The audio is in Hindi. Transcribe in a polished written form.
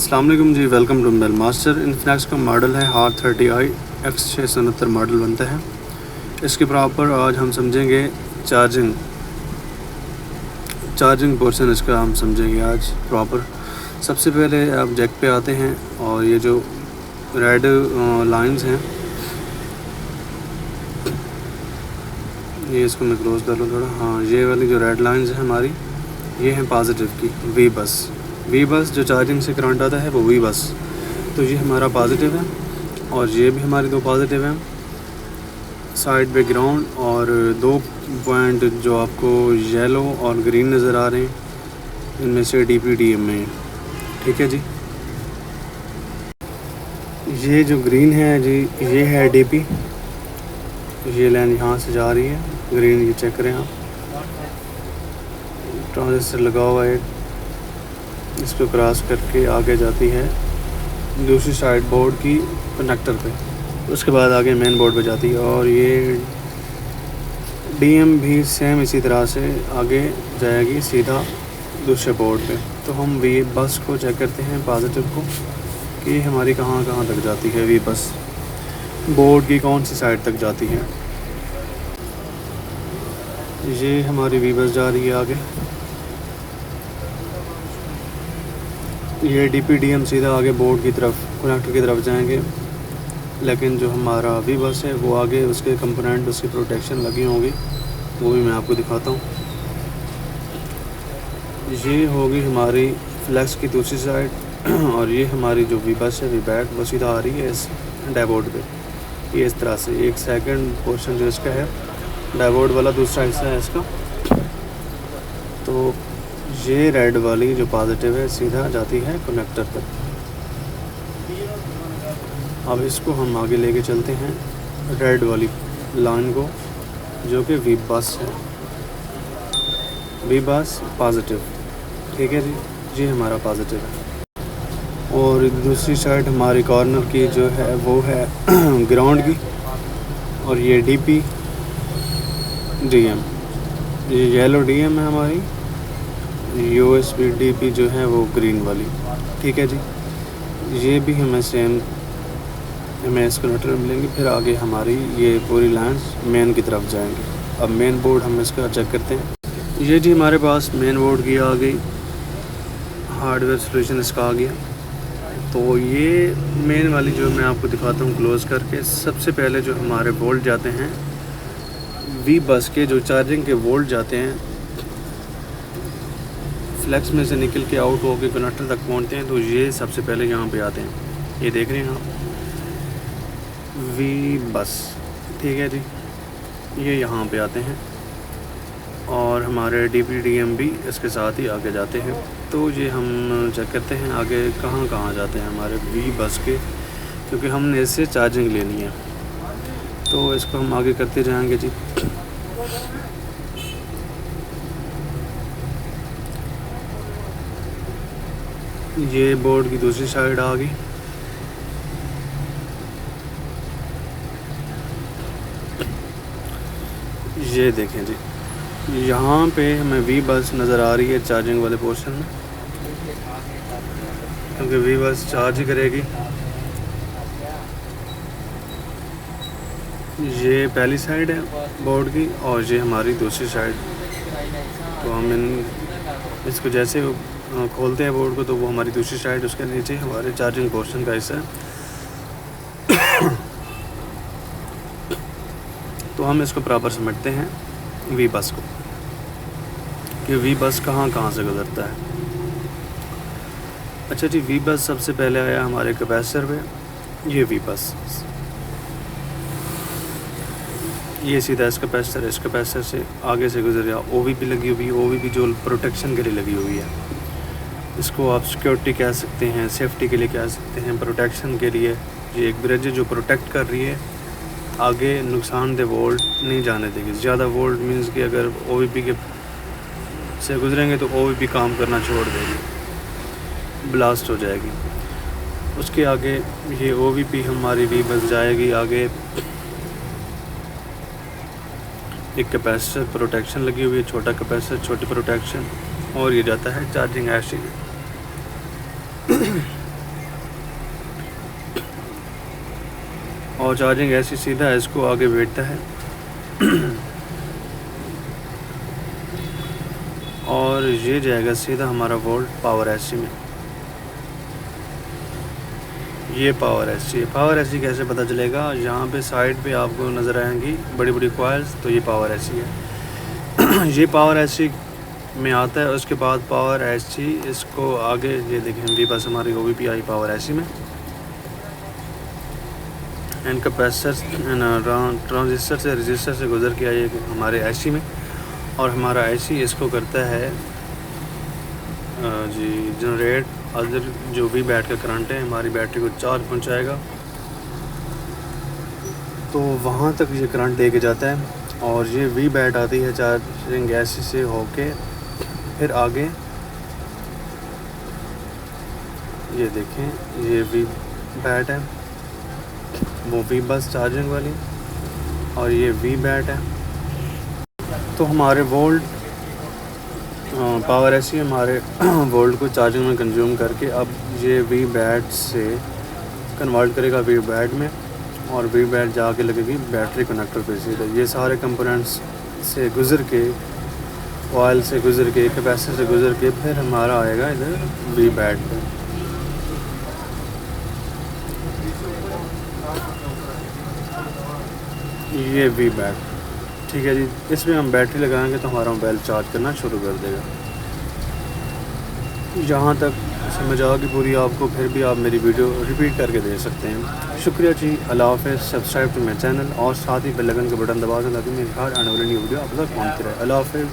अस्सलाम वालेकुम जी, वेलकम टू मेल मास्टर। इन्फिनेक्स का मॉडल है R30i X669 मॉडल बनता है। इसके प्रॉपर आज हम समझेंगे चार्जिंग पोर्शन इसका हम समझेंगे आज प्रॉपर। सबसे पहले आप जैक पे आते हैं और ये जो रेड लाइंस हैं, ये इसको मैं क्लोज कर लूँ थोड़ा। हाँ, ये वाली जो रेड लाइंस हैं हमारी, ये हैं पॉजिटिव की वी बस जो चार्जिंग से करंट आता है वो वी बस। तो ये हमारा पॉजिटिव है और ये भी हमारी दो पॉजिटिव हैं। साइड पे ग्राउंड और दो पॉइंट जो आपको येलो और ग्रीन नज़र आ रहे हैं, इनमें से DPDM में, ठीक है जी। ये जो ग्रीन है जी, ये है DP। ये लाइन यहाँ से जा रही है, ग्रीन, ये चेक करें आप। ट्रांजिस्टर लगा हुआ है, इसको क्रॉस करके आगे जाती है दूसरी साइड बोर्ड की कनेक्टर पे, उसके बाद आगे मेन बोर्ड पे जाती है। और ये DM भी सेम इसी तरह से आगे जाएगी सीधा दूसरे बोर्ड पे। तो हम वी बस को चेक करते हैं पॉजिटिव को कि हमारी कहाँ कहाँ तक जाती है वी बस, बोर्ड की कौन सी साइड तक जाती है। ये हमारी वी बस जा रही है आगे। ये DPDM सीधा आगे बोर्ड की तरफ, कनेक्टर की तरफ जाएंगे, लेकिन जो हमारा वी बस है वो आगे उसके कंपोनेंट, उसकी प्रोटेक्शन लगी होंगी, वो भी मैं आपको दिखाता हूँ। ये होगी हमारी फ्लैक्स की दूसरी साइड और ये हमारी जो वी बस है, वी बैक, वो सीधा आ रही है इस डैबोर्ड पे। ये इस तरह से एक सेकंड पोर्शन जो इसका है, डैबोर्ड वाला दूसरा हिस्सा है इसका। तो ये रेड वाली जो पॉजिटिव है सीधा जाती है कनेक्टर तक। अब इसको हम आगे लेके चलते हैं रेड वाली लाइन को, जो कि वी बस है, वी बस पॉजिटिव, ठीक है जी। ये हमारा पॉजिटिव है। और दूसरी साइड हमारी कॉर्नर की जो है वो है ग्राउंड की, और ये DPDM, ये येलो DM है हमारी, USB DP जो है वो ग्रीन वाली, ठीक है जी। ये भी हमें सेम इस कनेक्टर में मिलेंगे। फिर आगे हमारी ये पूरी लाइन्स मेन की तरफ जाएंगे। अब मेन बोर्ड हम इसका चेक करते हैं। ये जी हमारे पास मेन बोर्ड की आ गई, हार्डवेयर सॉल्यूशन इसका आ गया। तो ये मेन वाली जो मैं आपको दिखाता हूँ क्लोज करके। सबसे पहले जो हमारे वोल्ट जाते हैं वी बस के, जो चार्जिंग के वोल्ट जाते हैं, फ्लैक्स में से निकल के आउट होकर कनेक्टर तक पहुंचते हैं। तो ये सबसे पहले यहाँ पे आते हैं, ये देख रहे हैं आप, वी बस, ठीक है जी। ये यहाँ पे आते हैं और हमारे DPDM भी इसके साथ ही आगे जाते हैं। तो ये हम चेक करते हैं आगे कहाँ कहाँ जाते हैं हमारे वी बस के, क्योंकि हमने इससे चार्जिंग लेनी है। तो इसको हम आगे करते जाएंगे जी। ये बोर्ड की दूसरी साइड आ गई। ये देखें जी, यहाँ पे हमें वी बस नज़र आ रही है चार्जिंग वाले पोर्शन में, क्योंकि वी बस चार्ज ही करेगी। ये पहली साइड है बोर्ड की और ये हमारी दूसरी साइड। तो हम इसको जैसे खोलते हैं बोर्ड को, तो वो हमारी दूसरी साइड, उसके नीचे हमारे चार्जिंग पोर्शन का हिस्सा है। तो हम इसको प्रॉपर समझते हैं वी बस को, कि वी बस कहाँ कहाँ से गुजरता है। अच्छा जी, वी बस सबसे पहले आया हमारे कैपेसिटर पे। ये वी बस, ये सीधा इस कैपेसिटर से आगे से गुजर गया। OVP लगी हुई है, OVP जो प्रोटेक्शन के लिए लगी हुई है। इसको आप सिक्योरिटी कह सकते हैं, सेफ्टी के लिए कह सकते हैं, प्रोटेक्शन के लिए। ये एक ब्रिज जो प्रोटेक्ट कर रही है, आगे नुकसानदेह वोल्ट नहीं जाने देगी। ज़्यादा वोल्ट मीन्स कि अगर OVP के से गुजरेंगे तो OVP काम करना छोड़ देगी, ब्लास्ट हो जाएगी। उसके आगे ये OVP हमारी वी बस जाएगी आगे। एक कैपेसिटर प्रोटेक्शन लगी हुई है, छोटा कैपेसिटर, छोटी प्रोटेक्शन, और ये जाता है चार्जिंग ऐसे। और चार्जिंग ऐसी सीधा इसको आगे बैठता है और ये जाएगा सीधा हमारा वोल्ट पावर एसी में। ये पावर एसी कैसे पता चलेगा? यहाँ पे साइड पे आपको नज़र आएंगी बड़ी बड़ी कॉइल्स, तो ये पावर एसी है ये पावर एसी में आता है। उसके बाद पावर एसी इसको आगे ये देखें भी बस हमारी OVP आई पावर एसी में। एंड कैपेसिटर ट्रांजिस्टर से रजिस्टर से गुजर के आई हमारे एसी में, और हमारा एसी इसको करता है जी जनरेट अदर जो भी बैट का करंट है हमारी बैटरी को चार्ज पहुंचाएगा, तो वहाँ तक ये करंट लेके जाता है। और ये वी बैट आती है चार्जिंग एसी से होके फिर आगे ये देखें ये वी बैट है, वो वी बस चार्जिंग वाली, और ये वी बैट है। तो हमारे वोल्ट पावर एसी हमारे वोल्ट को चार्जिंग में कंज्यूम करके अब ये वी बैट से कन्वर्ट करेगा वी बैट में, और वी बैट जाके लगेगी बैटरी कनेक्टर पे सीधा। ये सारे कंपोनेंट्स से गुज़र के, ऑयल से गुज़र के, कैपेसिटर से गुज़र के फिर हमारा आएगा इधर वी बैट पे। ये वी बैट, ठीक है जी। इसमें हम बैटरी लगाएंगे तो हमारा मोबाइल चार्ज करना शुरू कर देगा। जहाँ तक समझ आ गई पूरी आपको, फिर भी आप मेरी वीडियो रिपीट करके देख सकते हैं। शुक्रिया जी, अल्लाह हाफ़िज़। सब्सक्राइब टू माई चैनल और साथ ही बेल आइकन का बटन दबा दें ताकि मेरी हर आने वाली वीडियो आप तक पहुँचती रहे। अल्लाह हाफ़िज़।